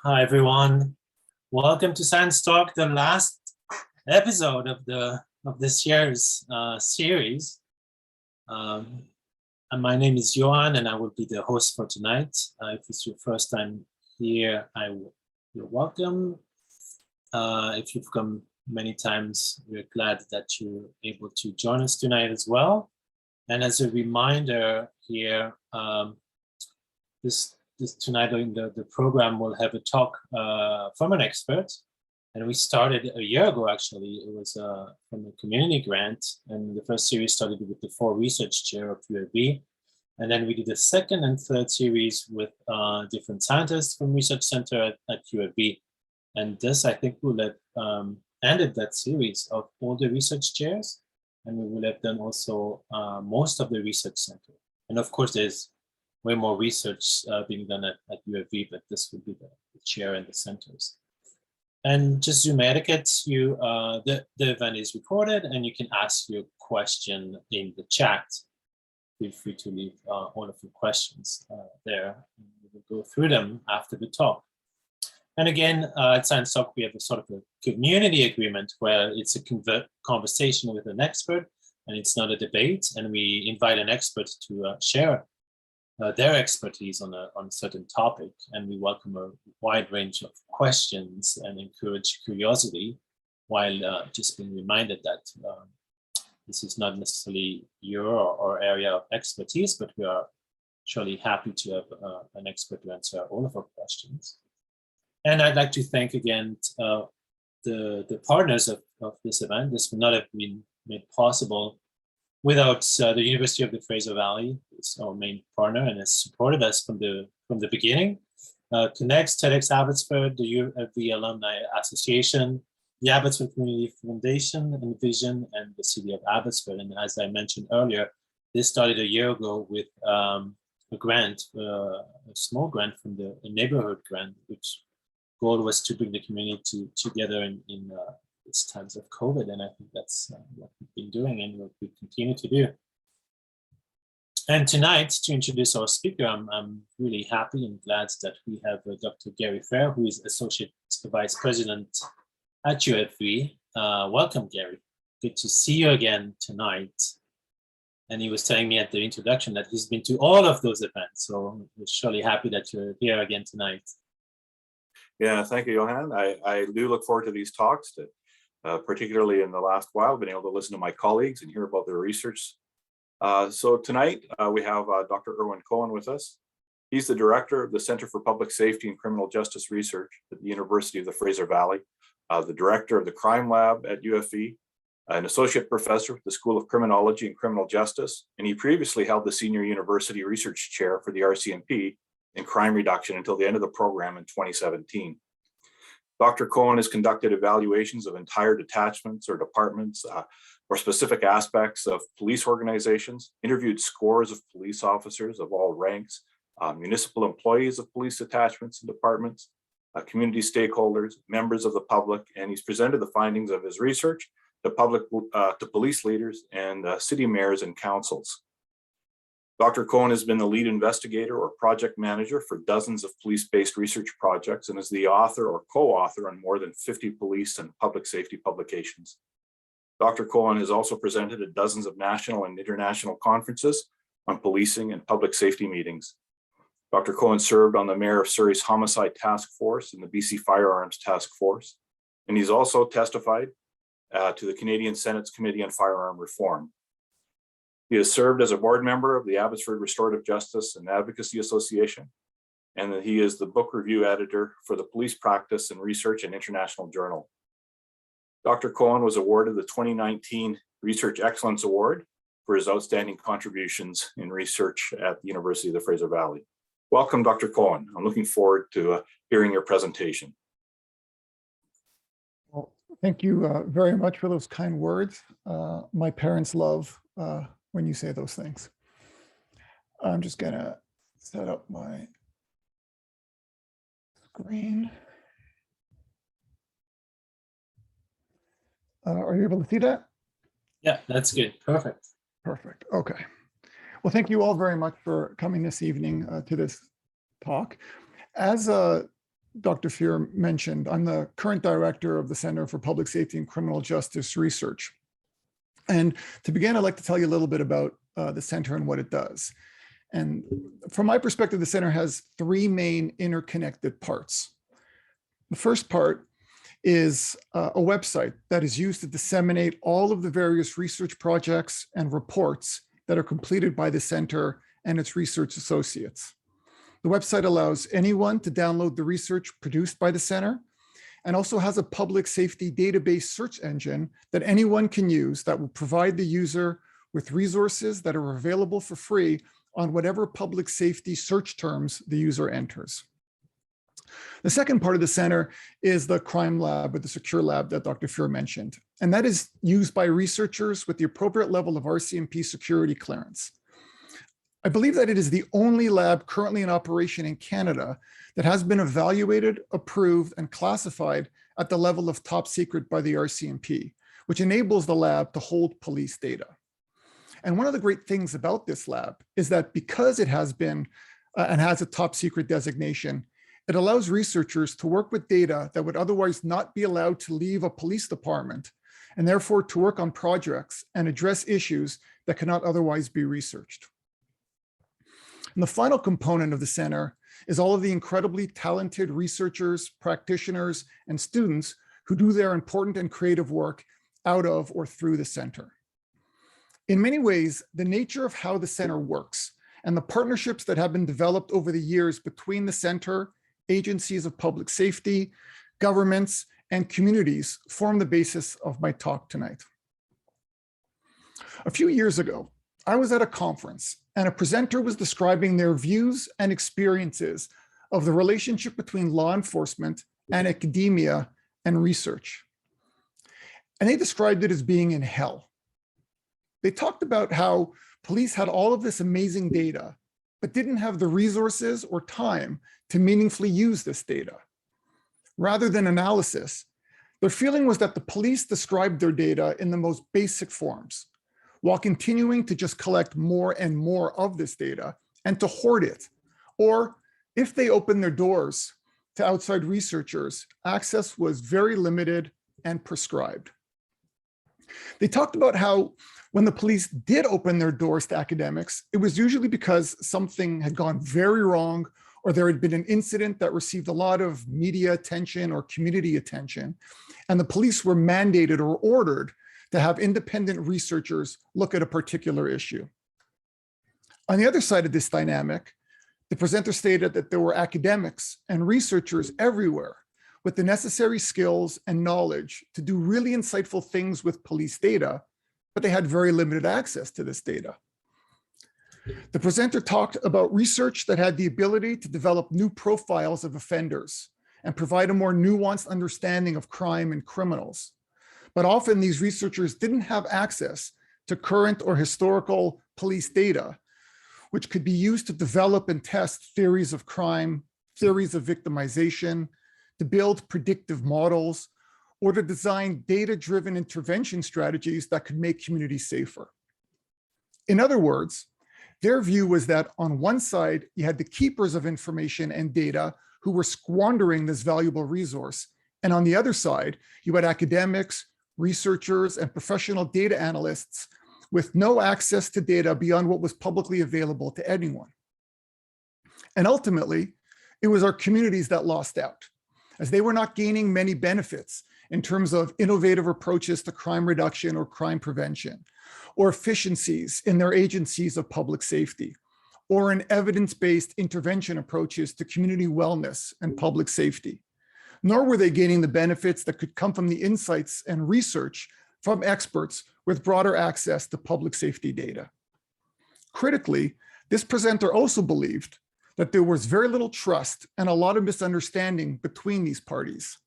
Hi everyone. Welcome to Science Talk, the last episode of this year's series. And my name is Johan, and I will be the host for tonight. If it's your first time here, you're welcome. If you've come many times, we're glad that you're able to join us tonight as well. And as a reminder here, tonight in the program we'll have a talk from an expert, and we started a year ago. Actually, it was from a community grant, and the first series started with the 4 research chair of UAB, and then we did the second and third series with different scientists from research center at UAB, and this I think will have ended that series of all the research chairs, and we will have done also most of the research center, and of course there's way more research being done at UAV, but this would be the chair and the centers. And just Zoom etiquette, the event is recorded and you can ask your question in the chat. Feel free to leave all of your questions there. We will go through them after the talk. And again, at Science Talk, we have a sort of a community agreement where it's a conversation with an expert and it's not a debate. And we invite an expert to share their expertise on a certain topic, and we welcome a wide range of questions and encourage curiosity, while just being reminded that this is not necessarily your or area of expertise, but we are surely happy to have an expert to answer all of our questions. And I'd like to thank again the partners of this event. This would not have been made possible without the University of the Fraser Valley. It's our main partner and has supported us from the beginning. Connects, TEDx Abbotsford, the Alumni Association, the Abbotsford Community Foundation, Envision, and the City of Abbotsford. And as I mentioned earlier, this started a year ago with a grant, a small grant from the neighborhood grant, which goal was to bring the community together in these times of COVID, and I think that's what we've been doing and what we continue to do. And tonight, to introduce our speaker, I'm really happy and glad that we have Dr. Gary Fair, who is Associate Vice President at UFV. Welcome, Gary. Good to see you again tonight. And he was telling me at the introduction that he's been to all of those events, so we're surely happy that you're here again tonight. Yeah, thank you, Johan. I do look forward to these talks, particularly in the last while, been able to listen to my colleagues and hear about their research. So tonight we have Dr. Irwin Cohen with us. He's the director of the Center for Public Safety and Criminal Justice Research at the University of the Fraser Valley, the director of the Crime Lab at UFE, an associate professor at the School of Criminology and Criminal Justice, and he previously held the senior university research chair for the RCMP in crime reduction until the end of the program in 2017. Dr. Cohen has conducted evaluations of entire detachments or departments or specific aspects of police organizations, interviewed scores of police officers of all ranks, municipal employees of police detachments and departments, community stakeholders, members of the public, and he's presented the findings of his research to police leaders and city mayors and councils. Dr. Cohen has been the lead investigator or project manager for dozens of police-based research projects and is the author or co-author on more than 50 police and public safety publications. Dr. Cohen has also presented at dozens of national and international conferences on policing and public safety meetings. Dr. Cohen served on the Mayor of Surrey's Homicide Task Force and the BC Firearms Task Force, and he's also testified to the Canadian Senate's Committee on Firearm Reform. He has served as a board member of the Abbotsford Restorative Justice and Advocacy Association, and he is the book review editor for the Police Practice and Research and International Journal. Dr. Cohen was awarded the 2019 Research Excellence Award for his outstanding contributions in research at the University of the Fraser Valley. Welcome, Dr. Cohen. I'm looking forward to hearing your presentation. Well, thank you very much for those kind words. My parents love when you say those things. I'm just gonna set up my screen. Are you able to see that? Yeah, that's good. Perfect. Perfect. Okay. Well, thank you all very much for coming this evening to this talk. As Dr. Fear mentioned, I'm the current director of the Center for Public Safety and Criminal Justice Research. And to begin, I'd like to tell you a little bit about the center and what it does. And from my perspective, the center has three main interconnected parts. The first part is a website that is used to disseminate all of the various research projects and reports that are completed by the center and its research associates. The website allows anyone to download the research produced by the center, and also has a public safety database search engine that anyone can use that will provide the user with resources that are available for free on whatever public safety search terms the user enters. The second part of the center is the crime lab or the secure lab that Dr. Fear mentioned, and that is used by researchers with the appropriate level of RCMP security clearance. I believe that it is the only lab currently in operation in Canada that has been evaluated, approved, and classified at the level of top secret by the RCMP, which enables the lab to hold police data. And one of the great things about this lab is that because it has been and has a top secret designation, it allows researchers to work with data that would otherwise not be allowed to leave a police department, and therefore to work on projects and address issues that cannot otherwise be researched. And the final component of the center is all of the incredibly talented researchers, practitioners, and students who do their important and creative work out of or through the center. In many ways, the nature of how the center works and the partnerships that have been developed over the years between the center, agencies of public safety, governments, and communities form the basis of my talk tonight. A few years ago, I was at a conference and a presenter was describing their views and experiences of the relationship between law enforcement and academia and research. And they described it as being in hell. They talked about how police had all of this amazing data, but didn't have the resources or time to meaningfully use this data. Rather than analysis, their feeling was that the police described their data in the most basic forms, while continuing to just collect more and more of this data and to hoard it. Or if they opened their doors to outside researchers, access was very limited and prescribed. They talked about how when the police did open their doors to academics, it was usually because something had gone very wrong, or there had been an incident that received a lot of media attention or community attention, and the police were mandated or ordered to have independent researchers look at a particular issue. On the other side of this dynamic, the presenter stated that there were academics and researchers everywhere with the necessary skills and knowledge to do really insightful things with police data, but they had very limited access to this data. The presenter talked about research that had the ability to develop new profiles of offenders and provide a more nuanced understanding of crime and criminals. But often these researchers didn't have access to current or historical police data, which could be used to develop and test theories of crime, theories of victimization, to build predictive models, or to design data-driven intervention strategies that could make communities safer. In other words, their view was that on one side, you had the keepers of information and data who were squandering this valuable resource. And on the other side, you had academics, researchers, and professional data analysts with no access to data beyond what was publicly available to anyone. And ultimately, it was our communities that lost out, as they were not gaining many benefits in terms of innovative approaches to crime reduction or crime prevention, or efficiencies in their agencies of public safety, or in evidence-based intervention approaches to community wellness and public safety. Nor were they gaining the benefits that could come from the insights and research from experts with broader access to public safety data. Critically, this presenter also believed that there was very little trust and a lot of misunderstanding between these parties.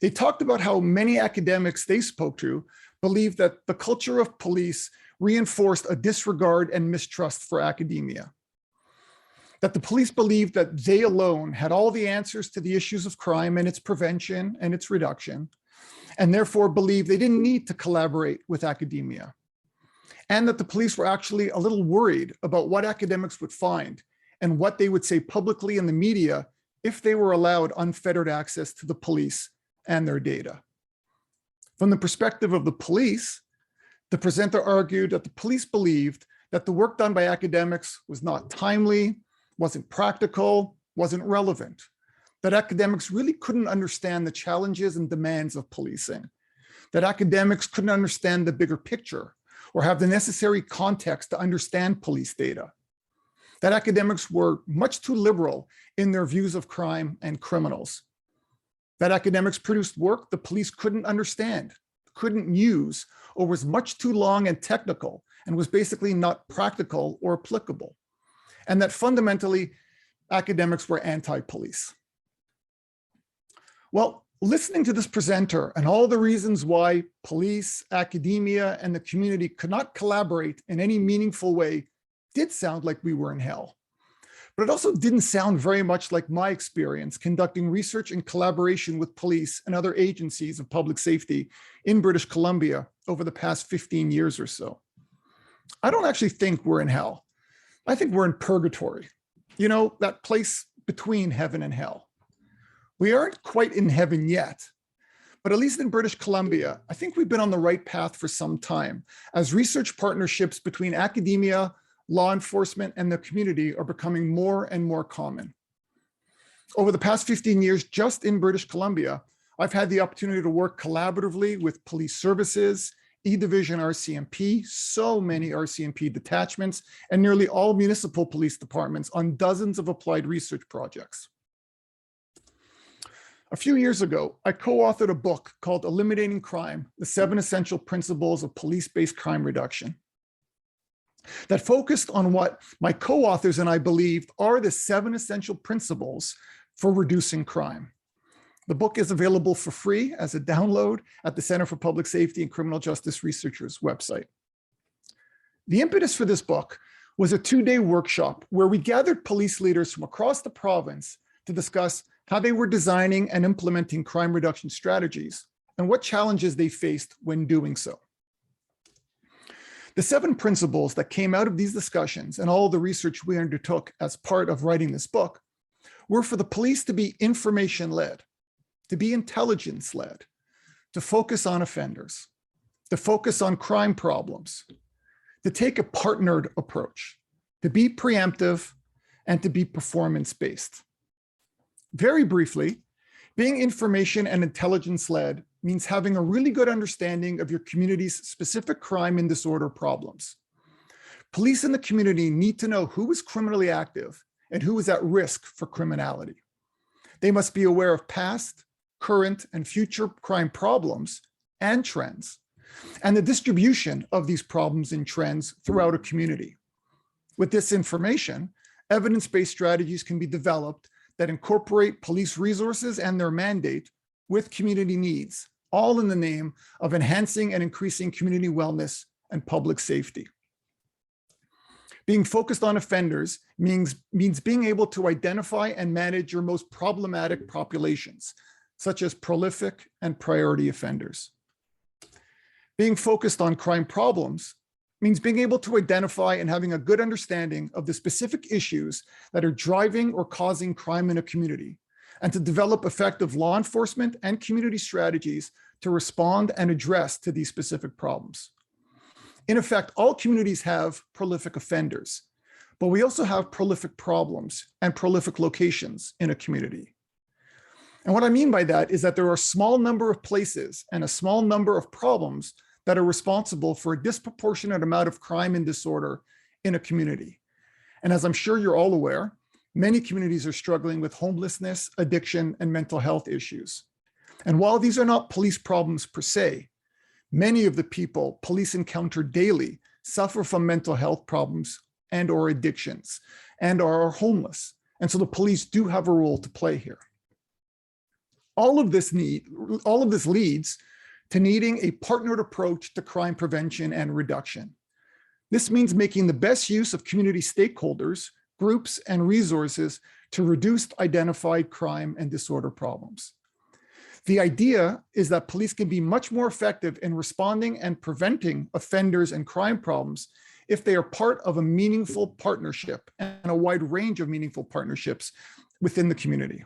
They talked about how many academics they spoke to believed that the culture of police reinforced a disregard and mistrust for academia. That the police believed that they alone had all the answers to the issues of crime and its prevention and its reduction, and therefore believed they didn't need to collaborate with academia. And that the police were actually a little worried about what academics would find and what they would say publicly in the media if they were allowed unfettered access to the police and their data. From the perspective of the police, the presenter argued that the police believed that the work done by academics was not timely, wasn't practical, wasn't relevant, that academics really couldn't understand the challenges and demands of policing, that academics couldn't understand the bigger picture or have the necessary context to understand police data, that academics were much too liberal in their views of crime and criminals, that academics produced work the police couldn't understand, couldn't use, or was much too long and technical and was basically not practical or applicable, and that fundamentally academics were anti-police. Well, listening to this presenter and all the reasons why police, academia, and the community could not collaborate in any meaningful way did sound like we were in hell. But it also didn't sound very much like my experience conducting research in collaboration with police and other agencies of public safety in British Columbia over the past 15 years or so. I don't actually think we're in hell. I think we're in purgatory. You know, that place between heaven and hell. We aren't quite in heaven yet, but at least in British Columbia, I think we've been on the right path for some time as research partnerships between academia, law enforcement, and the community are becoming more and more common. Over the past 15 years, just in British Columbia, I've had the opportunity to work collaboratively with police services, E-Division RCMP, so many RCMP detachments, and nearly all municipal police departments on dozens of applied research projects. A few years ago, I co-authored a book called Eliminating Crime: The 7 Essential Principles of Police-Based Crime Reduction, that focused on what my co-authors and I believed are the 7 essential principles for reducing crime. The book is available for free as a download at the Center for Public Safety and Criminal Justice Researchers website. The impetus for this book was a 2-day workshop where we gathered police leaders from across the province to discuss how they were designing and implementing crime reduction strategies and what challenges they faced when doing so. The 7 principles that came out of these discussions and all the research we undertook as part of writing this book were for the police to be information-led, to be intelligence-led, to focus on offenders, to focus on crime problems, to take a partnered approach, to be preemptive, and to be performance-based. Very briefly, being information and intelligence-led means having a really good understanding of your community's specific crime and disorder problems. Police in the community need to know who is criminally active and who is at risk for criminality. They must be aware of past, current, and future crime problems and trends, and the distribution of these problems and trends throughout a community. With this information, evidence-based strategies can be developed that incorporate police resources and their mandate with community needs, all in the name of enhancing and increasing community wellness and public safety. Being focused on offenders means being able to identify and manage your most problematic populations, such as prolific and priority offenders. Being focused on crime problems means being able to identify and having a good understanding of the specific issues that are driving or causing crime in a community, and to develop effective law enforcement and community strategies to respond and address to these specific problems. In effect, all communities have prolific offenders, but we also have prolific problems and prolific locations in a community. And what I mean by that is that there are a small number of places and a small number of problems that are responsible for a disproportionate amount of crime and disorder in a community. And as I'm sure you're all aware, many communities are struggling with homelessness, addiction, and mental health issues. And while these are not police problems per se, many of the people police encounter daily suffer from mental health problems and or addictions and are homeless. And so the police do have a role to play here. All of this leads to needing a partnered approach to crime prevention and reduction. This means making the best use of community stakeholders, groups, and resources to reduce identified crime and disorder problems. The idea is that police can be much more effective in responding and preventing offenders and crime problems if they are part of a meaningful partnership and a wide range of meaningful partnerships within the community.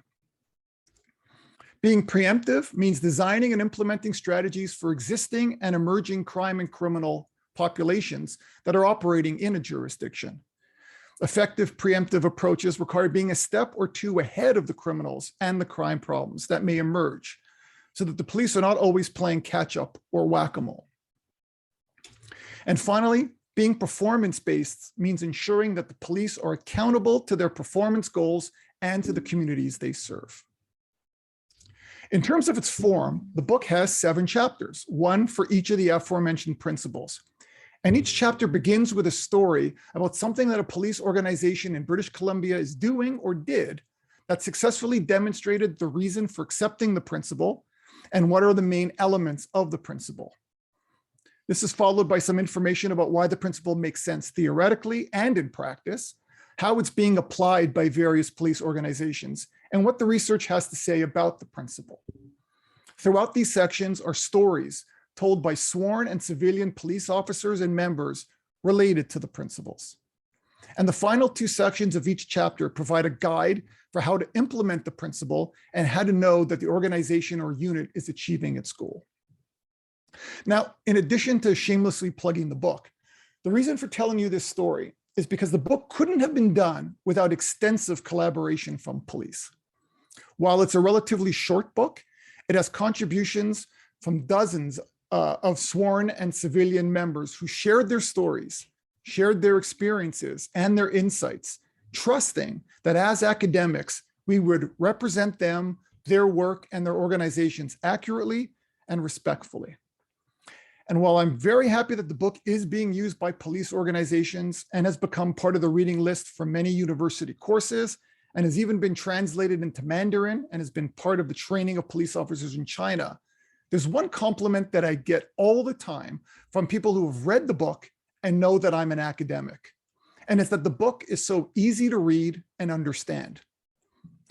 Being preemptive means designing and implementing strategies for existing and emerging crime and criminal populations that are operating in a jurisdiction. Effective preemptive approaches require being a step or two ahead of the criminals and the crime problems that may emerge, so that the police are not always playing catch up or whack-a-mole. And finally, being performance-based means ensuring that the police are accountable to their performance goals and to the communities they serve. In terms of its form, the book has 7 chapters, one for each of the aforementioned principles. And each chapter begins with a story about something that a police organization in British Columbia is doing or did that successfully demonstrated the reason for accepting the principle and what are the main elements of the principle. This is followed by some information about why the principle makes sense theoretically and in practice, how it's being applied by various police organizations, and what the research has to say about the principle. Throughout these sections are stories told by sworn and civilian police officers and members related to the principles. And the final 2 sections of each chapter provide a guide for how to implement the principle and how to know that the organization or unit is achieving its goal. Now, in addition to shamelessly plugging the book, the reason for telling you this story is because the book couldn't have been done without extensive collaboration from police. While it's a relatively short book, it has contributions from dozens of sworn and civilian members who shared their stories, shared their experiences and their insights, trusting that as academics, we would represent them, their work, and their organizations accurately and respectfully. And while I'm very happy that the book is being used by police organizations and has become part of the reading list for many university courses, and has even been translated into Mandarin and has been part of the training of police officers in China, there's one compliment that I get all the time from people who have read the book and know that I'm an academic. And it's that the book is so easy to read and understand.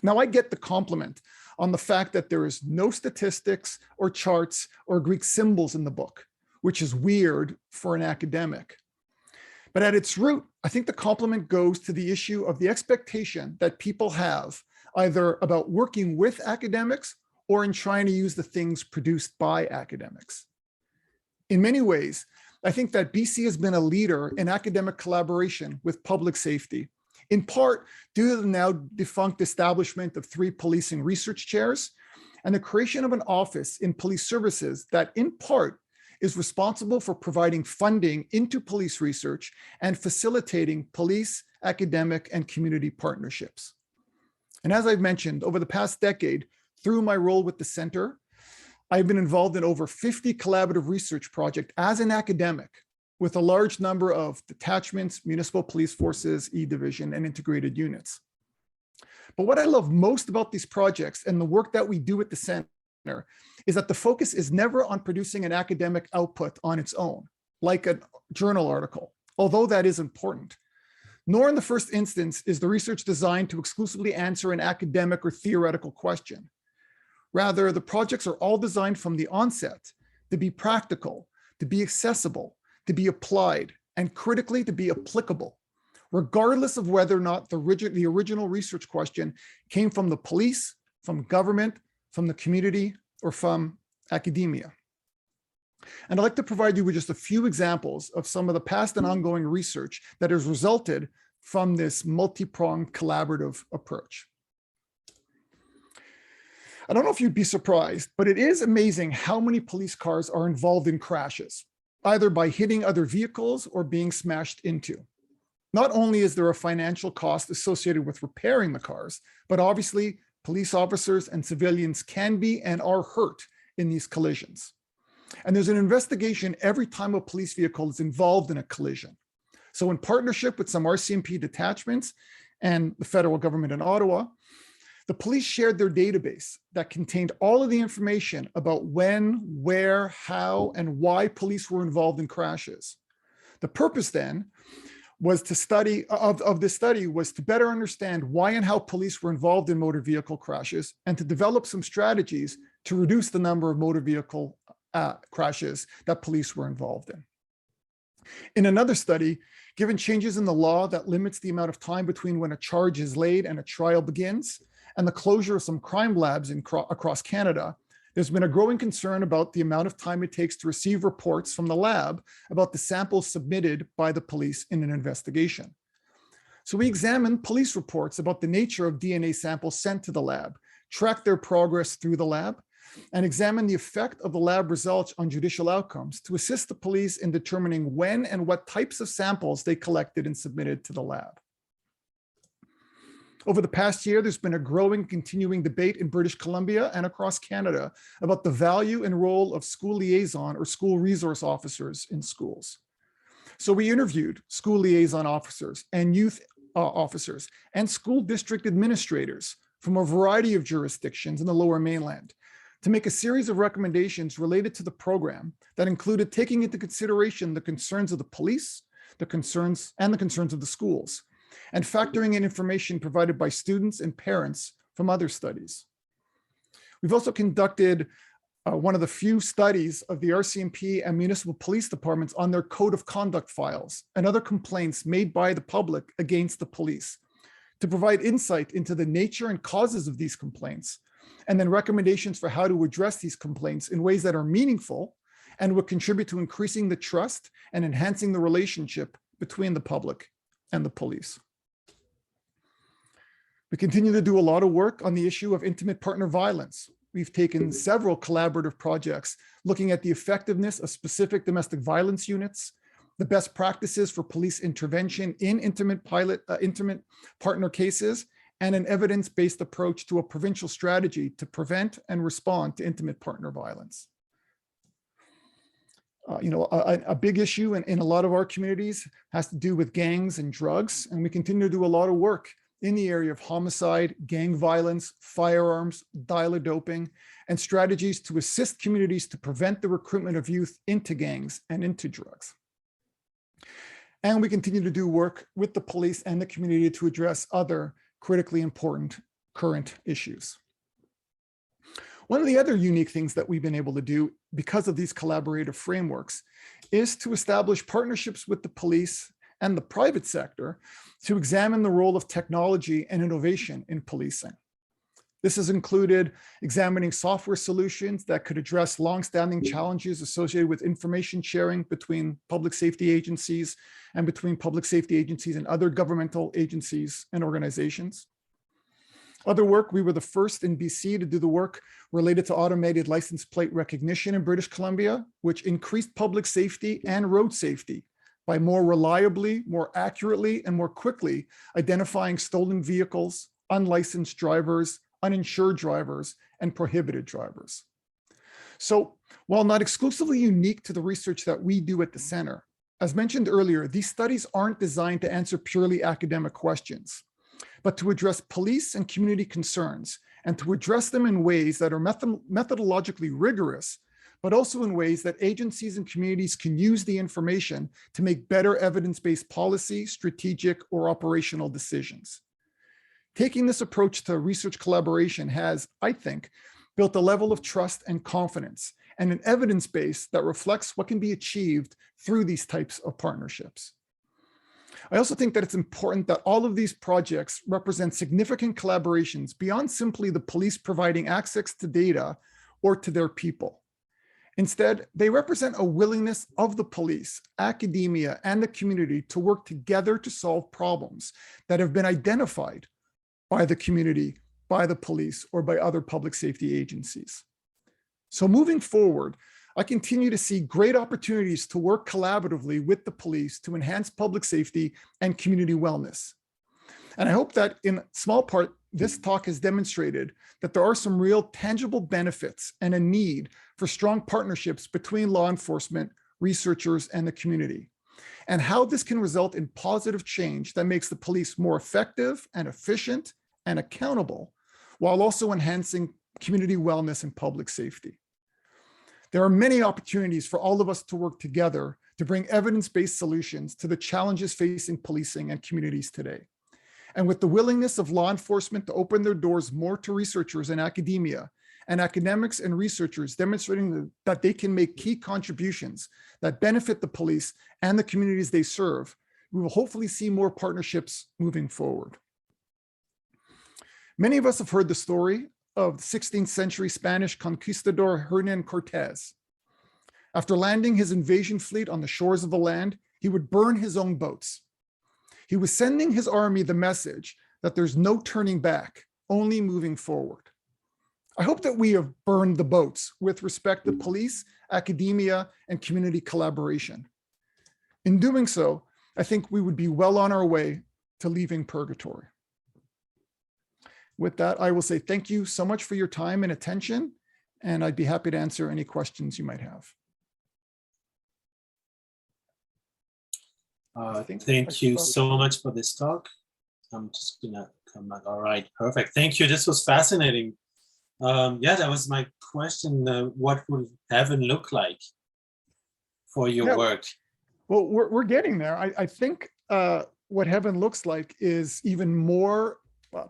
Now, I get the compliment on the fact that there is no statistics or charts or Greek symbols in the book, which is weird for an academic. But at its root, I think the compliment goes to the issue of the expectation that people have either about working with academics or in trying to use the things produced by academics. In many ways, I think that BC has been a leader in academic collaboration with public safety, in part due to the now defunct establishment of 3 policing research chairs and the creation of an office in police services that in part is responsible for providing funding into police research and facilitating police, academic, and community partnerships. And as I've mentioned, over the past decade, through my role with the center, I've been involved in over 50 collaborative research projects as an academic, with a large number of detachments, municipal police forces, E-Division, and integrated units. But what I love most about these projects and the work that we do at the center is that the focus is never on producing an academic output on its own, like a journal article, although that is important. Nor in the first instance is the research designed to exclusively answer an academic or theoretical question. Rather, the projects are all designed from the onset to be practical, to be accessible, to be applied, and critically to be applicable, regardless of whether or not the original research question came from the police, from government, from the community, or from academia. And I'd like to provide you with just a few examples of some of the past and ongoing research that has resulted from this multi-pronged collaborative approach. I don't know if you'd be surprised, but it is amazing how many police cars are involved in crashes, either by hitting other vehicles or being smashed into. Not only is there a financial cost associated with repairing the cars, but obviously police officers and civilians can be and are hurt in these collisions. And there's an investigation every time a police vehicle is involved in a collision. So in partnership with some RCMP detachments and the federal government in Ottawa, the police shared their database that contained all of the information about when, where, how, and why police were involved in crashes. The purpose then was to study this study was to better understand why and how police were involved in motor vehicle crashes and to develop some strategies to reduce the number of motor vehicle crashes that police were involved in. In another study, given changes in the law that limits the amount of time between when a charge is laid and a trial begins, and the closure of some crime labs across Canada, there's been a growing concern about the amount of time it takes to receive reports from the lab about the samples submitted by the police in an investigation. So we examined police reports about the nature of DNA samples sent to the lab, tracked their progress through the lab, and examined the effect of the lab results on judicial outcomes to assist the police in determining when and what types of samples they collected and submitted to the lab. Over the past year, there's been a growing, continuing debate in British Columbia and across Canada about the value and role of school liaison or school resource officers in schools. So we interviewed school liaison officers and youth officers and school district administrators from a variety of jurisdictions in the Lower Mainland to make a series of recommendations related to the program that included taking into consideration the concerns of the police, the concerns of the schools, and factoring in information provided by students and parents from other studies. We've also conducted one of the few studies of the RCMP and municipal police departments on their code of conduct files and other complaints made by the public against the police to provide insight into the nature and causes of these complaints, and then recommendations for how to address these complaints in ways that are meaningful and would contribute to increasing the trust and enhancing the relationship between the public and the police. We continue to do a lot of work on the issue of intimate partner violence. We've taken several collaborative projects looking at the effectiveness of specific domestic violence units, the best practices for police intervention in intimate partner cases, and an evidence-based approach to a provincial strategy to prevent and respond to intimate partner violence. A big issue in a lot of our communities has to do with gangs and drugs, and we continue to do a lot of work in the area of homicide, gang violence, firearms, dial-a-doping, and strategies to assist communities to prevent the recruitment of youth into gangs and into drugs. And we continue to do work with the police and the community to address other critically important current issues. One of the other unique things that we've been able to do because of these collaborative frameworks is to establish partnerships with the police and the private sector to examine the role of technology and innovation in policing. This has included examining software solutions that could address longstanding challenges associated with information sharing between public safety agencies and between public safety agencies and other governmental agencies and organizations. Other work, we were the first in BC to do the work related to automated license plate recognition in British Columbia, which increased public safety and road safety by more reliably, more accurately, and more quickly identifying stolen vehicles, unlicensed drivers, uninsured drivers, and prohibited drivers. So while not exclusively unique to the research that we do at the center, as mentioned earlier, these studies aren't designed to answer purely academic questions, but to address police and community concerns and to address them in ways that are methodologically rigorous, but also in ways that agencies and communities can use the information to make better evidence-based policy, strategic, or operational decisions. Taking this approach to research collaboration has, I think, built a level of trust and confidence and an evidence base that reflects what can be achieved through these types of partnerships. I also think that it's important that all of these projects represent significant collaborations beyond simply the police providing access to data or to their people. Instead, they represent a willingness of the police, academia, and the community to work together to solve problems that have been identified by the community, by the police, or by other public safety agencies. So moving forward, I continue to see great opportunities to work collaboratively with the police to enhance public safety and community wellness. And I hope that in small part, this talk has demonstrated that there are some real tangible benefits and a need for strong partnerships between law enforcement, researchers, and the community, and how this can result in positive change that makes the police more effective and efficient and accountable, while also enhancing community wellness and public safety. There are many opportunities for all of us to work together to bring evidence-based solutions to the challenges facing policing and communities today. And with the willingness of law enforcement to open their doors more to researchers and academia, and academics and researchers demonstrating that they can make key contributions that benefit the police and the communities they serve, we will hopefully see more partnerships moving forward. Many of us have heard the story of 16th century Spanish conquistador Hernan Cortez. After landing his invasion fleet on the shores of the land, he would burn his own boats. He was sending his army the message that there's no turning back, only moving forward. I hope that we have burned the boats with respect to police, academia, and community collaboration. In doing so, I think we would be well on our way to leaving purgatory. With that, I will say thank you so much for your time and attention, and I'd be happy to answer any questions you might have. Thank you so much for this talk. I'm just gonna come back. All right, perfect. Thank you. This was fascinating. Yeah, that was my question. What would heaven look like for your work? Well, we're getting there. I think what heaven looks like is even more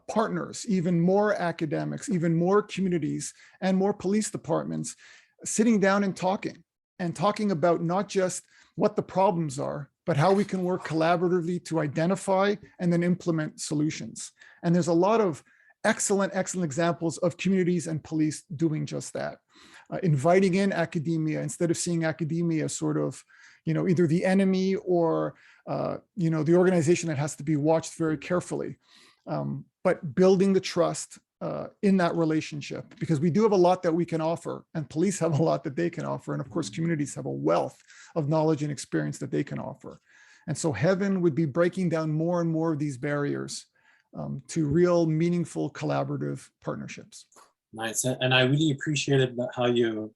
partners, even more academics, even more communities, and more police departments sitting down and talking about not just what the problems are, but how we can work collaboratively to identify and then implement solutions. And there's a lot of excellent examples of communities and police doing just that. Inviting in academia instead of seeing academia as sort of, either the enemy or, the organization that has to be watched very carefully. But building the trust in that relationship, because we do have a lot that we can offer, and police have a lot that they can offer. And of course, communities have a wealth of knowledge and experience that they can offer. And so heaven would be breaking down more and more of these barriers to real meaningful collaborative partnerships. Nice. And I really appreciated how you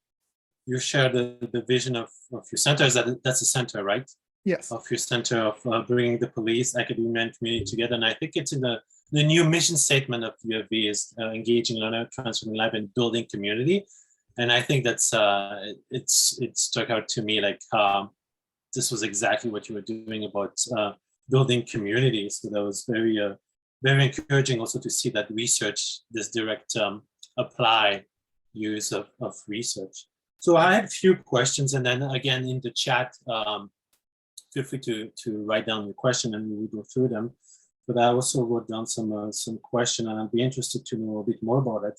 shared the vision of your center. That's the center, right? Yes. Of your center of bringing the police, academia, and community together. And I think it's in the new mission statement of UFV is engaging learner, transforming life, and building community. And I think that's it stuck out to me like this was exactly what you were doing about building community. So that was very encouraging also to see that research, this direct apply use of research. So I had a few questions, and then again in the chat, feel free to write down your question and we will go through them. But I also wrote down some question, and I'd be interested to know a bit more about it.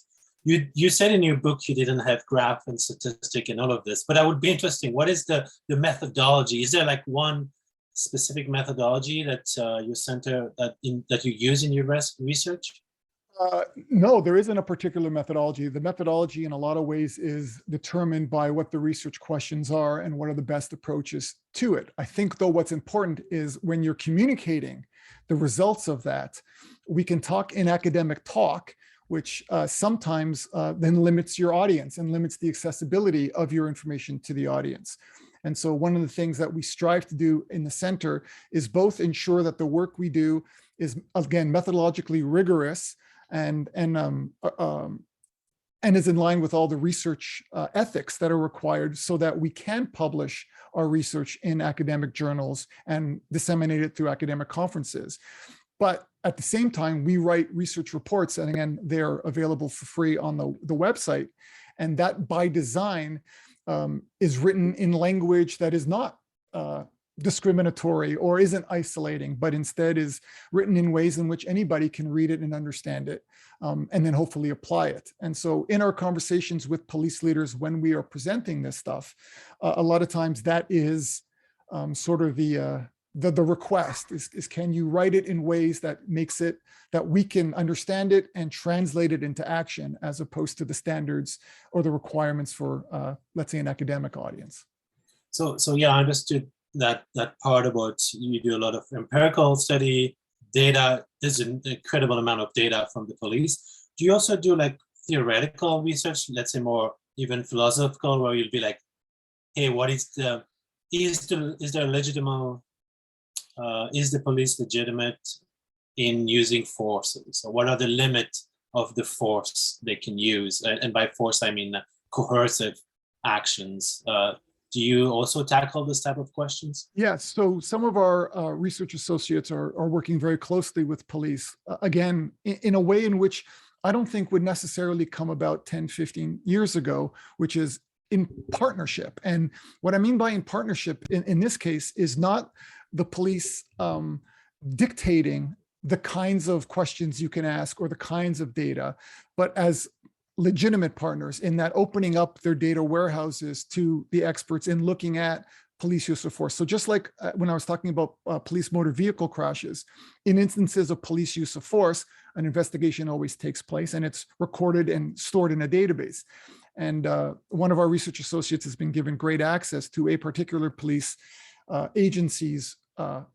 You said in your book you didn't have graph and statistic and all of this, but that would be interesting. What is the methodology? Is there like one specific methodology that your center that you use in your research? No, there isn't a particular methodology. The methodology in a lot of ways is determined by what the research questions are and what are the best approaches to it. I think though what's important is when you're communicating the results of that, we can talk in academic talk, which sometimes then limits your audience and limits the accessibility of your information to the audience. And so one of the things that we strive to do in the center is both ensure that the work we do is, again, methodologically rigorous and is in line with all the research ethics that are required so that we can publish our research in academic journals and disseminate it through academic conferences. But at the same time, we write research reports, and again, they're available for free on the website. And that by design is written in language that is not discriminatory or isn't isolating, but instead is written in ways in which anybody can read it and understand it, and then hopefully apply it. And so in our conversations with police leaders, when we are presenting this stuff, a lot of times that is sort of the request is can you write it in ways that makes it that we can understand it and translate it into action, as opposed to the standards or the requirements for let's say an academic audience. So yeah, I understood that part about you do a lot of empirical study data. There's an incredible amount of data from the police. Do you also do like theoretical research, let's say more even philosophical, where you'll be like, hey, what is there legitimate is the police legitimate in using forces? So what are the limits of the force they can use? And by force, I mean coercive actions. Do you also tackle this type of questions? Yes. So some of our research associates are working very closely with police, again, in a way in which I don't think would necessarily come about 10, 15 years ago, which is in partnership. And what I mean by in partnership in this case is not the police dictating the kinds of questions you can ask or the kinds of data, but as legitimate partners in that opening up their data warehouses to the experts in looking at police use of force. So just like when I was talking about police motor vehicle crashes, in instances of police use of force, an investigation always takes place and it's recorded and stored in a database. And one of our research associates has been given great access to a particular police agency's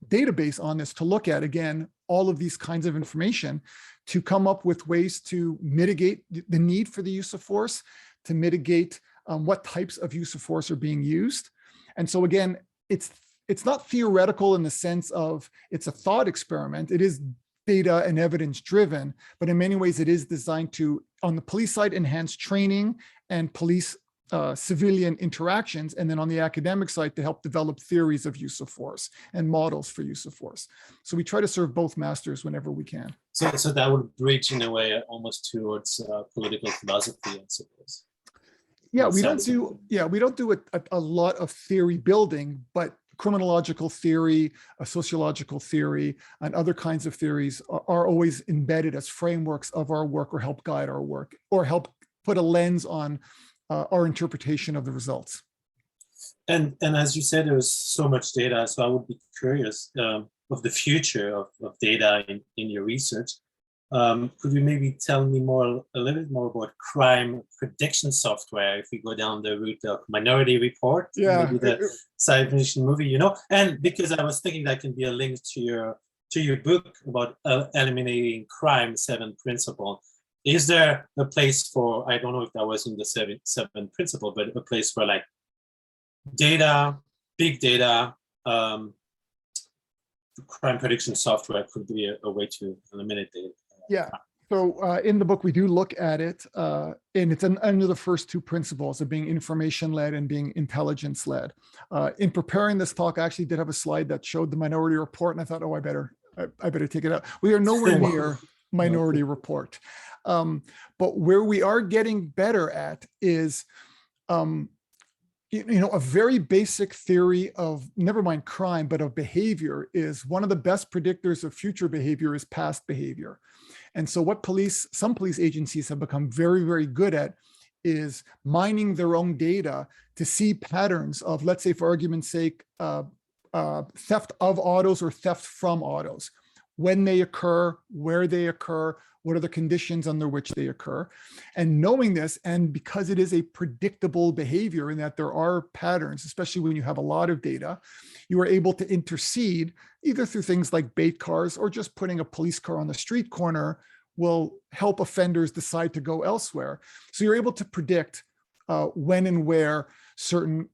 database on this to look at, again, all of these kinds of information to come up with ways to mitigate the need for the use of force, to mitigate what types of use of force are being used. And so again, it's not theoretical in the sense of it's a thought experiment. It is data and evidence driven, but in many ways it is designed to, on the police side, enhance training and police civilian interactions, and then on the academic side to help develop theories of use of force and models for use of force. So we try to serve both masters whenever we can. So that would bridge in a way almost towards political philosophy, I suppose. Yeah, we don't do a lot of theory building, but criminological theory, sociological theory, and other kinds of theories are always embedded as frameworks of our work, or help guide our work, or help put a lens on our interpretation of the results. And as you said, there was so much data, so I would be curious of the future of data in your research. Could you maybe tell me a little bit more about crime prediction software if we go down the route of Minority Report, maybe the science fiction movie, and because I was thinking that can be a link to your book about eliminating crime, 7 principle. Is there a place for, I don't know if that was in the seven principle, but a place for like data, big data, crime prediction software could be a way to eliminate data? Yeah. So in the book, we do look at it, and it's under the first 2 principles of being information-led and being intelligence-led. In preparing this talk, I actually did have a slide that showed the Minority Report, and I thought, oh, I better take it out. We are nowhere near Minority Report. But where we are getting better at is, a very basic theory of, never mind crime, but of behavior is one of the best predictors of future behavior is past behavior. And so what some police agencies have become very, very good at is mining their own data to see patterns of, let's say, for argument's sake, theft of autos or theft from autos, when they occur, where they occur, what are the conditions under which they occur. And knowing this, and because it is a predictable behavior in that there are patterns, especially when you have a lot of data, you are able to intercede either through things like bait cars, or just putting a police car on the street corner will help offenders decide to go elsewhere. So you're able to predict when and where certain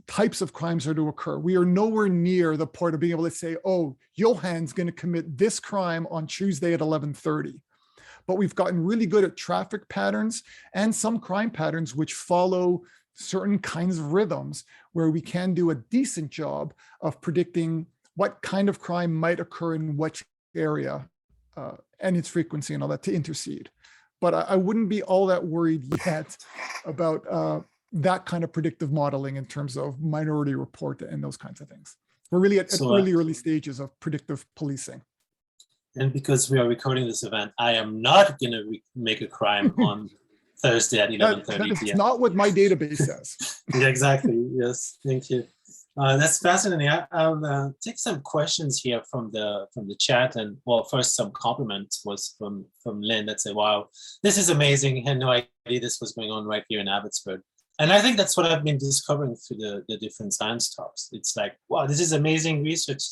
types of crimes are to occur. We are nowhere near the point of being able to say, oh, Johan's going to commit this crime on Tuesday at 11:30. But we've gotten really good at traffic patterns and some crime patterns which follow certain kinds of rhythms, where we can do a decent job of predicting what kind of crime might occur in which area and its frequency and all that to intercede. But I wouldn't be all that worried yet about that kind of predictive modeling in terms of Minority Report and those kinds of things. We're really at early stages of predictive policing. And because we are recording this event, I am not going to make a crime on Thursday at 11:30 p.m. Not what my database says. Yeah, exactly. Yes, thank you. That's fascinating. I'll take some questions here from the chat, and well, first some compliments was from Lynn that said, "Wow, this is amazing. I had no idea this was going on right here in Abbotsford." And I think that's what I've been discovering through the different science talks. It's like, wow, this is amazing research.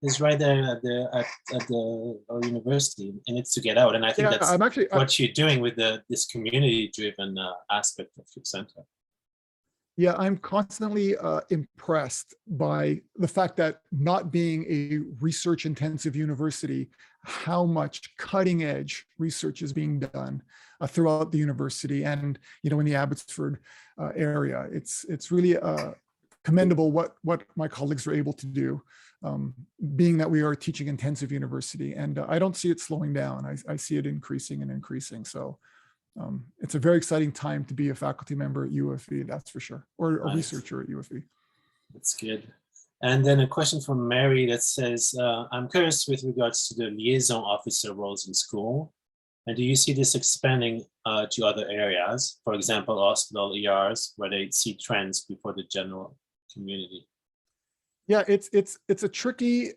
Is right there at our university, and it's to get out. And I think that's what you're doing with this community-driven aspect of your center. Yeah, I'm constantly impressed by the fact that, not being a research-intensive university, how much cutting-edge research is being done throughout the university and in the Abbotsford area. It's really commendable what my colleagues are able to do. Being that we are a teaching intensive university, and I don't see it slowing down. I see it increasing and increasing. So it's a very exciting time to be a faculty member at UFV, that's for sure, or a researcher at UFV. That's good. And then a question from Mary that says, I'm curious with regards to the liaison officer roles in school. And do you see this expanding to other areas, for example, hospital ERs, where they see trends before the general community? Yeah, it's a tricky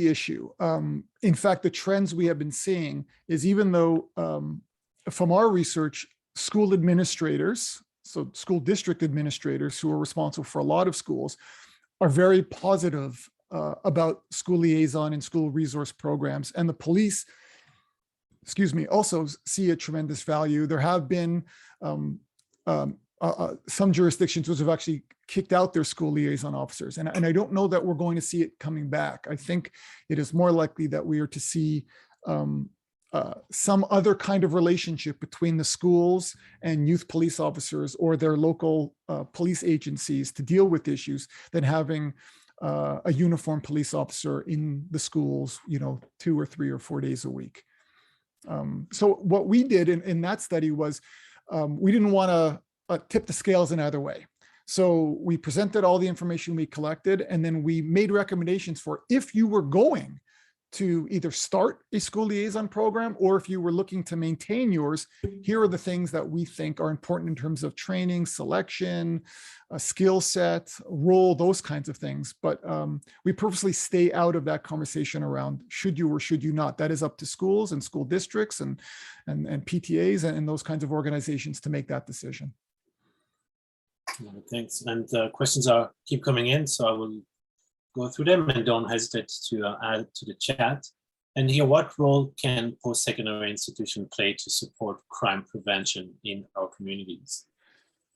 issue. In fact, the trends we have been seeing is, even though from our research, school administrators, so school district administrators who are responsible for a lot of schools, are very positive about school liaison and school resource programs, and the police, also see a tremendous value. There have been some jurisdictions which have actually kicked out their school liaison officers. And I don't know that we're going to see it coming back. I think it is more likely that we are to see some other kind of relationship between the schools and youth police officers or their local police agencies to deal with issues than having a uniformed police officer in the schools, 2 or 3 or 4 days a week. So what we did in that study was we didn't want to tip the scales in either way. So we presented all the information we collected, and then we made recommendations for if you were going to either start a school liaison program or if you were looking to maintain yours, here are the things that we think are important in terms of training, selection, skill set, role, those kinds of things. But we purposely stay out of that conversation around should you or should you not. That is up to schools and school districts and PTAs and those kinds of organizations to make that decision. Thanks. And questions keep coming in, so I will go through them, and don't hesitate to add to the chat. And here, what role can post-secondary institutions play to support crime prevention in our communities?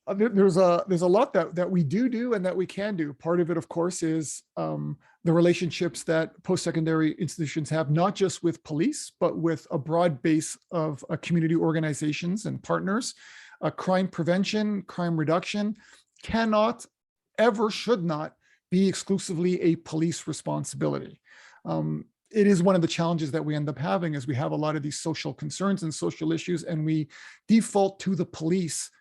There's a lot that we do and that we can do. Part of it, of course, is the relationships that post-secondary institutions have, not just with police, but with a broad base of community organizations and partners. Crime prevention, crime reduction cannot, ever should not be exclusively a police responsibility. It is one of the challenges that we end up having, is we have a lot of these social concerns and social issues, and we default to the police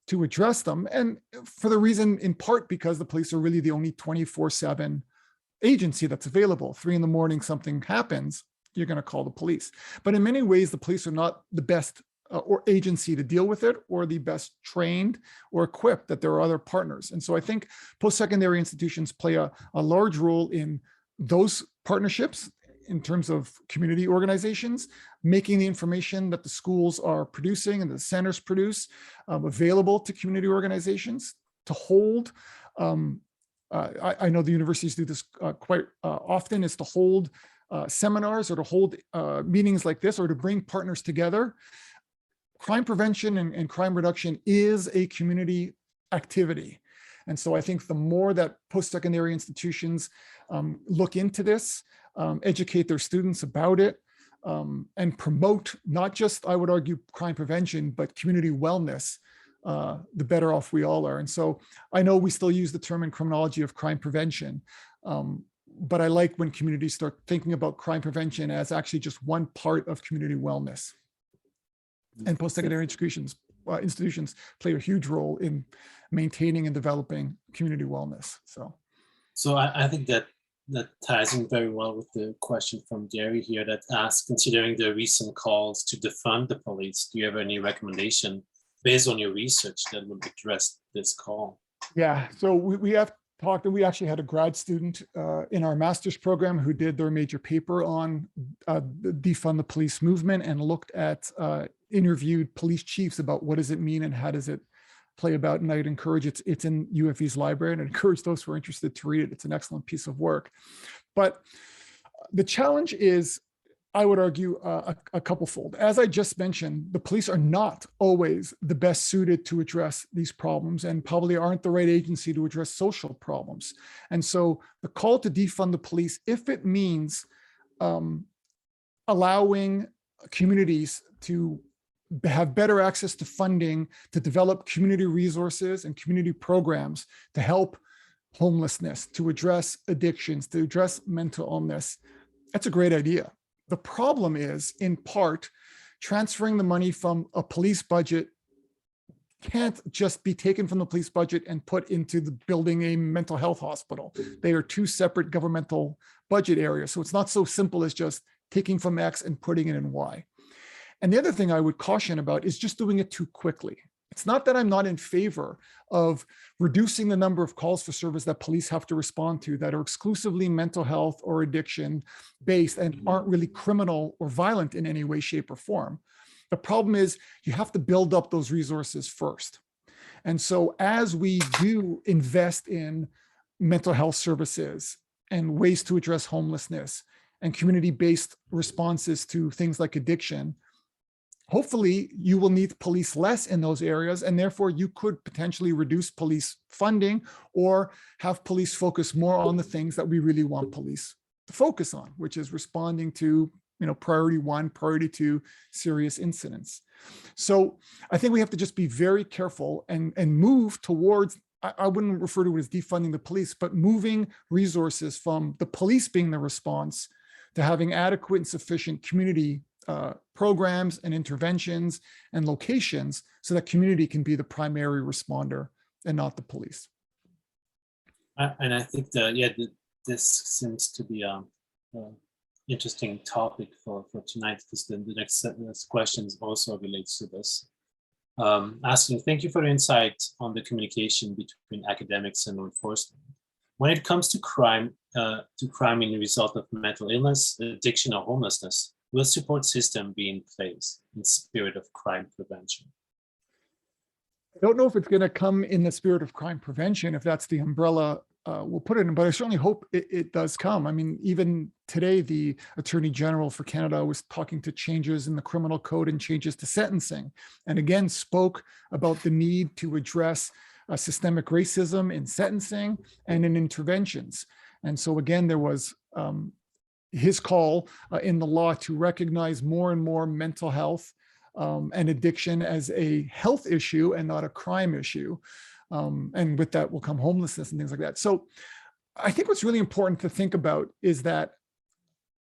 to address them. And for the reason, in part, because the police are really the only 24/7 agency that's available. 3 a.m, something happens, you're going to call the police. But in many ways, the police are not the best or agency to deal with it, or the best trained or equipped, that there are other partners. And so I think post-secondary institutions play a large role in those partnerships in terms of community organizations, making the information that the schools are producing and the centers produce available to community organizations to hold. I know the universities do this quite often, is to hold seminars or to hold meetings like this, or to bring partners together. Crime prevention and crime reduction is a community activity. And so I think the more that post-secondary institutions look into this, educate their students about it, and promote not just, I would argue, crime prevention, but community wellness, the better off we all are. And so I know we still use the term in criminology of crime prevention, but I like when communities start thinking about crime prevention as actually just one part of community wellness. And post-secondary institutions play a huge role in maintaining and developing community wellness. So I think that ties in very well with the question from Gary here that asks, considering the recent calls to defund the police, do you have any recommendation based on your research that would address this call? Yeah, so we have talked, and we actually had a grad student in our master's program who did their major paper on the defund the police movement, and looked at interviewed police chiefs about what does it mean and how does it play about. And I'd encourage, it's in UFE's library, and I'd encourage those who are interested to read it. It's an excellent piece of work. But the challenge is, I would argue, a couple-fold. As I just mentioned, the police are not always the best suited to address these problems, and probably aren't the right agency to address social problems. And so the call to defund the police, if it means allowing communities to have better access to funding, to develop community resources and community programs to help homelessness, to address addictions, to address mental illness, that's a great idea. The problem is, in part, transferring the money from a police budget can't just be taken from the police budget and put into the building a mental health hospital. They are two separate governmental budget areas. So it's not so simple as just taking from X and putting it in Y. And the other thing I would caution about is just doing it too quickly. It's not that I'm not in favor of reducing the number of calls for service that police have to respond to that are exclusively mental health or addiction based and aren't really criminal or violent in any way, shape, or form. The problem is you have to build up those resources first. And so as we do invest in mental health services and ways to address homelessness and community-based responses to things like addiction, hopefully you will need police less in those areas, and therefore you could potentially reduce police funding or have police focus more on the things that we really want police to focus on, which is responding to, priority 1, priority 2 serious incidents. So I think we have to just be very careful and move towards, I wouldn't refer to it as defunding the police, but moving resources from the police being the response to having adequate and sufficient community programs and interventions and locations so that community can be the primary responder and not the police. And I think this seems to be an interesting topic for tonight, because the next questions also relates to this. Thank you for the insight on the communication between academics and law enforcement. When it comes to crime in the result of mental illness, addiction, or homelessness, will support system be in place in spirit of crime prevention? I don't know if it's going to come in the spirit of crime prevention, if that's the umbrella we'll put it in, but I certainly hope it does come. I mean, even today, the Attorney General for Canada was talking to changes in the criminal code and changes to sentencing, and again spoke about the need to address systemic racism in sentencing and in interventions. And so again, there was his call in the law to recognize more and more mental health and addiction as a health issue and not a crime issue. And with that will come homelessness and things like that. So I think what's really important to think about is that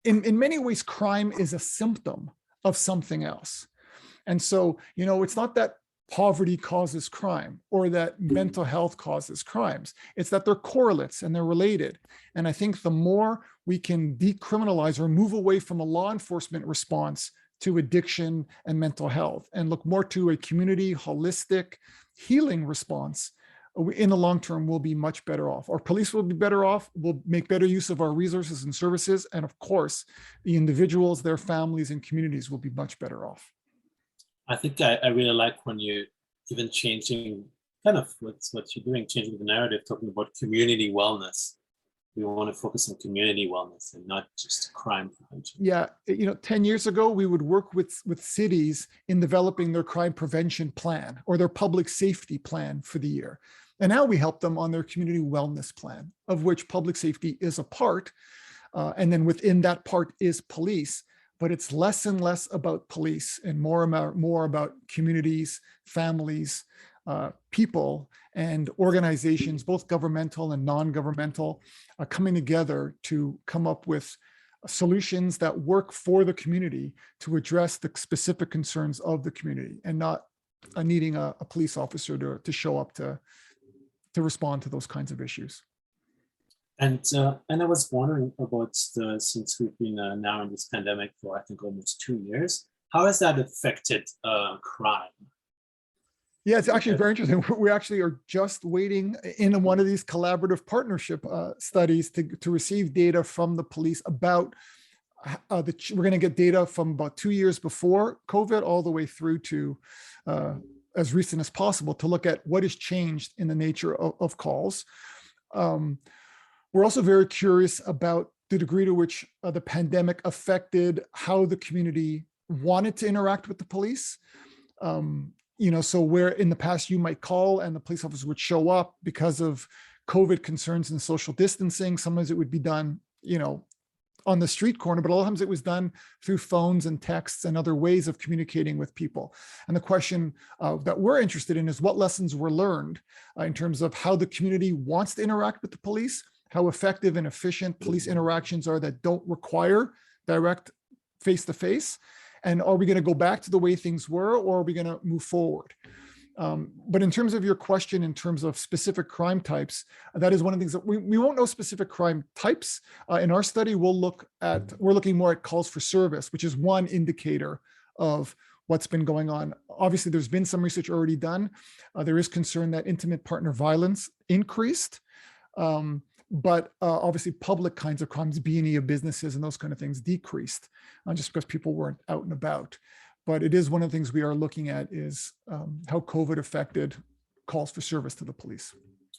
in many ways, crime is a symptom of something else. And so, it's not that poverty causes crime or that mental health causes crimes. It's that they're correlates and they're related. And I think the more we can decriminalize or move away from a law enforcement response to addiction and mental health and look more to a community holistic healing response, in the long term, we'll be much better off. Our police will be better off. We'll make better use of our resources and services. And of course, the individuals, their families and communities will be much better off. I think I really like when you even changing kind of what you're doing, changing the narrative, talking about community wellness. We want to focus on community wellness and not just crime prevention. Yeah, 10 years ago, we would work with cities in developing their crime prevention plan or their public safety plan for the year. And now we help them on their community wellness plan, of which public safety is a part. And then within that part is police, but it's less and less about police and more about communities, families, people and organizations, both governmental and non-governmental, coming together to come up with solutions that work for the community to address the specific concerns of the community and not needing a police officer to show up to respond to those kinds of issues. And I was wondering about since we've been now in this pandemic for I think almost 2 years, how has that affected crime? Yeah, it's actually very interesting. We actually are just waiting in one of these collaborative partnership studies to receive data from the police about we're going to get data from about 2 years before COVID all the way through to as recent as possible to look at what has changed in the nature of calls. We're also very curious about the degree to which the pandemic affected how the community wanted to interact with the police. So where in the past you might call and the police officer would show up because of COVID concerns and social distancing. Sometimes it would be done, on the street corner, but a lot of times it was done through phones and texts and other ways of communicating with people. And the question that we're interested in is what lessons were learned in terms of how the community wants to interact with the police, how effective and efficient police interactions are that don't require direct face-to-face. And are we going to go back to the way things were, or are we going to move forward? But in terms of your question, in terms of specific crime types, that is one of the things that we won't know specific crime types. In our study, we're looking more at calls for service, which is one indicator of what's been going on. Obviously, there's been some research already done. There is concern that intimate partner violence increased. But obviously public kinds of crimes, B&E of businesses and those kind of things decreased just because people weren't out and about. But it is one of the things we are looking at is how COVID affected calls for service to the police.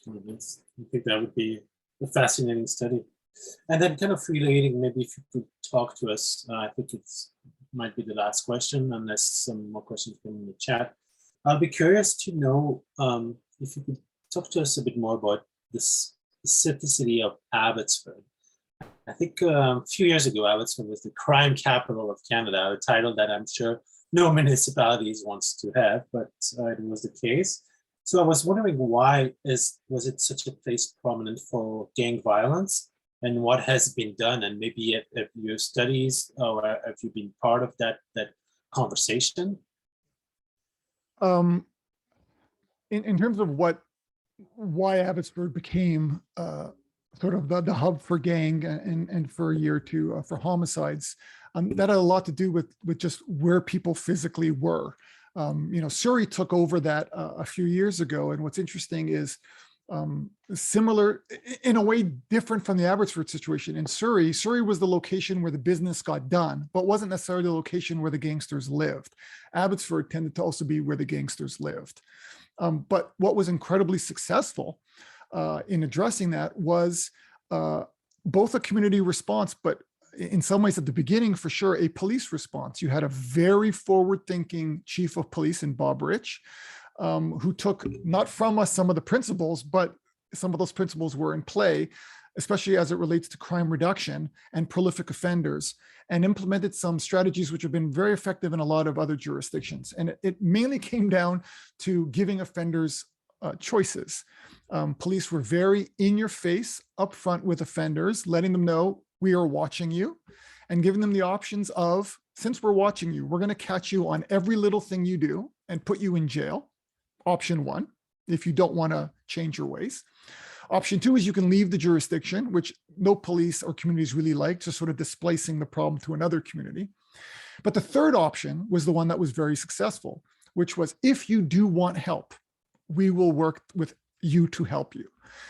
I think that would be a fascinating study. And then kind of relating, maybe if you could talk to us, I think might be the last question, unless some more questions come in the chat. I'll be curious to know if you could talk to us a bit more about this specificity of Abbotsford. I think a few years ago, Abbotsford was the crime capital of Canada, a title that I'm sure no municipalities wants to have, but it was the case. So I was wondering why was it such a place prominent for gang violence, and what has been done, and maybe if your studies or have you been part of that conversation? In terms of why Abbotsford became sort of the hub for gang and for a year or two for homicides, that had a lot to do with just where people physically were. Surrey took over that a few years ago, and what's interesting is similar, in a way different from the Abbotsford situation. In Surrey was the location where the business got done, but wasn't necessarily the location where the gangsters lived. Abbotsford tended to also be where the gangsters lived. But what was incredibly successful in addressing that was both a community response, but in some ways at the beginning, for sure, a police response. You had a very forward-thinking chief of police in Bob Rich, who took not from us some of the principles, but some of those principles were in play, especially as it relates to crime reduction and prolific offenders, and implemented some strategies which have been very effective in a lot of other jurisdictions. And it mainly came down to giving offenders choices. Police were very in your face, upfront with offenders, letting them know we are watching you, and giving them the options of, since we're watching you, we're going to catch you on every little thing you do and put you in jail. Option one, if you don't want to change your ways. Option two is you can leave the jurisdiction, which no police or communities really like, just sort of displacing the problem to another community. But the third option was the one that was very successful, which was, if you do want help, we will work with you to help you.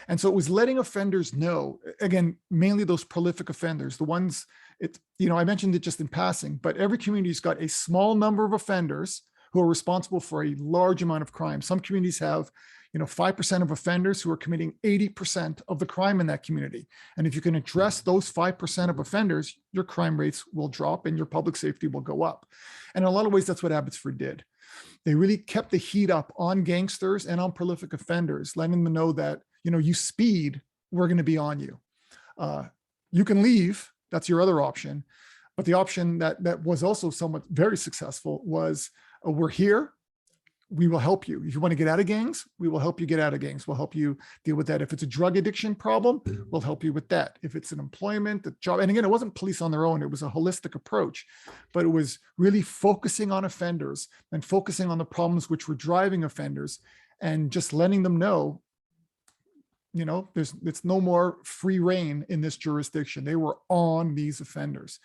And so it was letting offenders know, again, mainly those prolific offenders, the ones, I mentioned it just in passing, but every community's got a small number of offenders who are responsible for a large amount of crime. Some communities have 5% of offenders who are committing 80% of the crime in that community. And if you can address those 5% of offenders, your crime rates will drop and your public safety will go up. And in a lot of ways, that's what Abbotsford did. They really kept the heat up on gangsters and on prolific offenders, letting them know that, you speed, we're going to be on you. You can leave, that's your other option. But the option that was also somewhat very successful was, we're here. We will help you. If you want to get out of gangs, we will help you get out of gangs. We'll help you deal with that. If it's a drug addiction problem, we'll help you with that. If it's an employment, a job, and again, it wasn't police on their own. It was a holistic approach, but it was really focusing on offenders and focusing on the problems which were driving offenders, and just letting them know, it's no more free reign in this jurisdiction. They were on these offenders,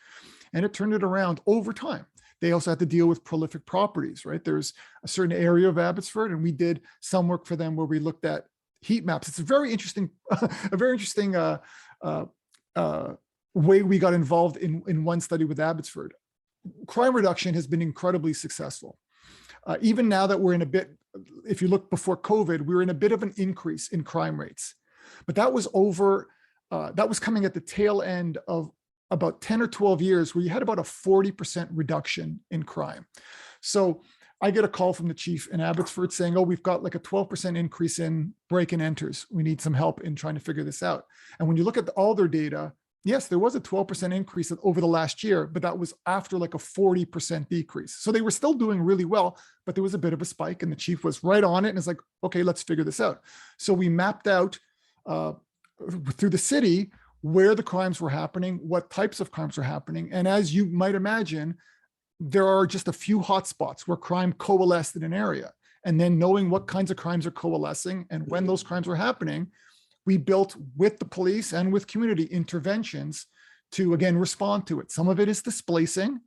and it turned it around over time. They also had to deal with prolific properties, right? There's a certain area of Abbotsford, and we did some work for them where we looked at heat maps. It's a very interesting, way we got involved in one study with Abbotsford. Crime reduction has been incredibly successful. Even now that we're in a bit, if you look before COVID, we were in a bit of an increase in crime rates, but that was coming at the tail end of about 10 or 12 years where you had about a 40% reduction in crime. So I get a call from the chief in Abbotsford saying, we've got like a 12% increase in break and enters. We need some help in trying to figure this out. And when you look at all their data, yes, there was a 12% increase over the last year, but that was after like a 40% decrease. So they were still doing really well, but there was a bit of a spike, and the chief was right on it and is like, okay, let's figure this out. So we mapped out through the city where the crimes were happening, what types of crimes were happening. And as you might imagine, there are just a few hotspots where crime coalesced in an area. And then knowing what kinds of crimes are coalescing and when those crimes were happening, we built with the police and with community interventions to, again, respond to it. Some of it is displacing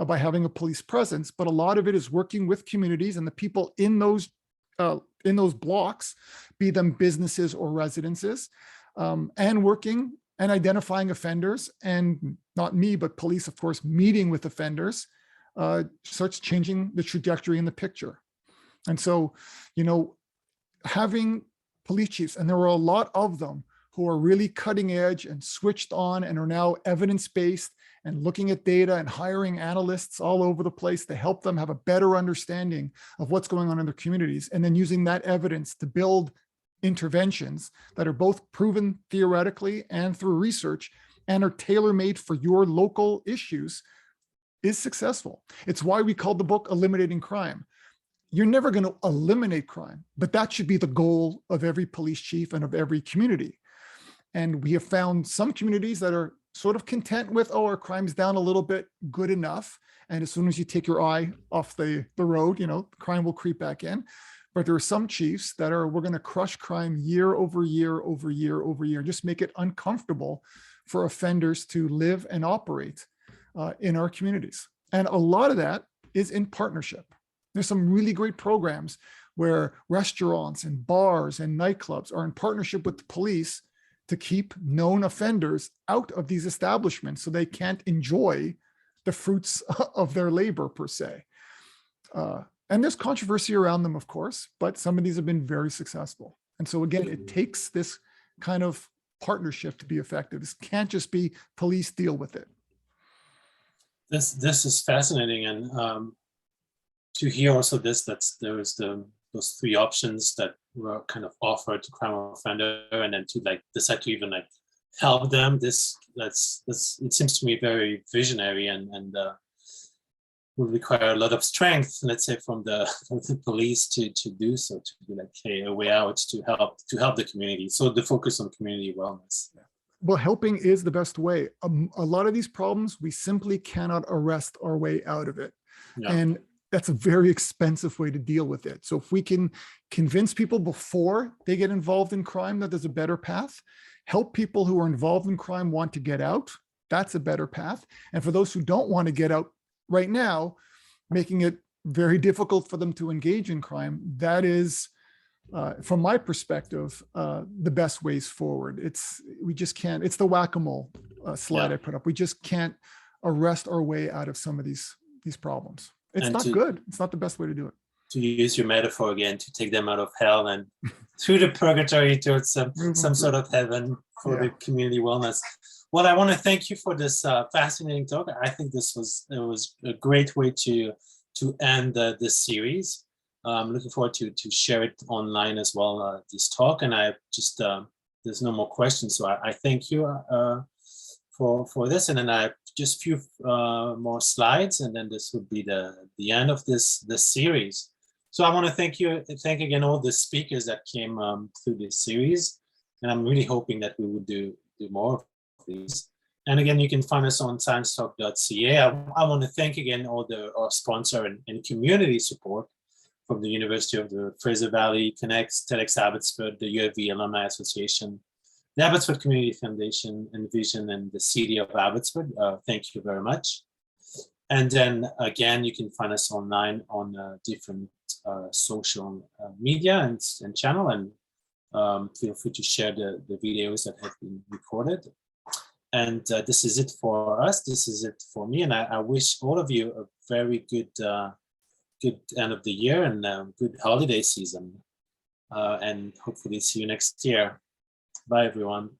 by having a police presence, but a lot of it is working with communities and the people in those blocks, be them businesses or residences, and working and identifying offenders, and not me, but police, of course, meeting with offenders, starts changing the trajectory in the picture. And so, having police chiefs, and there were a lot of them who are really cutting edge and switched on and are now evidence-based and looking at data and hiring analysts all over the place to help them have a better understanding of what's going on in their communities, and then using that evidence to build interventions that are both proven theoretically and through research and are tailor-made for your local issues, is successful. It's why we called the book Eliminating Crime. You're never going to eliminate crime, but that should be the goal of every police chief and of every community. And we have found some communities that are sort of content with, oh, our crime's down a little bit, good enough. And as soon as you take your eye off the road, crime will creep back in. But there are some chiefs that are, we're going to crush crime year over year, over year, over year, just make it uncomfortable for offenders to live and operate in our communities. And a lot of that is in partnership. There's some really great programs where restaurants and bars and nightclubs are in partnership with the police to keep known offenders out of these establishments so they can't enjoy the fruits of their labor per se. And there's controversy around them, of course, but some of these have been very successful. And so again, it takes this kind of partnership to be effective. This can't just be police deal with it. This is fascinating, and to hear also there was those three options that were kind of offered to crime offender, and then to decide to even help them. It seems to me very visionary, and would require a lot of strength, let's say, from the police to do so, to be hey, a way out to help the community. So the focus on community wellness. Well, helping is the best way. A lot of these problems, we simply cannot arrest our way out of it. Yeah. And that's a very expensive way to deal with it. So if we can convince people before they get involved in crime that there's a better path, help people who are involved in crime want to get out, that's a better path. And for those who don't want to get out right now, making it very difficult for them to engage in crime, that is, from my perspective, the best ways forward. We just can't, it's the whack-a-mole slide I put up. We just can't arrest our way out of some of these problems. It's not good. It's not the best way to do it. To use your metaphor again, to take them out of hell and through the purgatory towards some sort of heaven for the community wellness. Well, I want to thank you for this fascinating talk. I think it was a great way to end this series. I'm looking forward to share it online as well, this talk. And I just, there's no more questions. So I thank you for this. And then I just few more slides, and then this would be the end of this series. So I want to thank again all the speakers that came through this series. And I'm really hoping that we would do more of these. And again, you can find us on sciencetalk.ca. I want to thank again all our sponsor and community support from the University of the Fraser Valley, Connects, TEDx Abbotsford, the UFV Alumni Association, the Abbotsford Community Foundation, Envision, and the City of Abbotsford. Thank you very much. And then again, you can find us online on different social media and channel, and feel free to share the videos that have been recorded. And this is it for us. This is it for me. And I wish all of you a very good end of the year and good holiday season. And hopefully see you next year. Bye, everyone.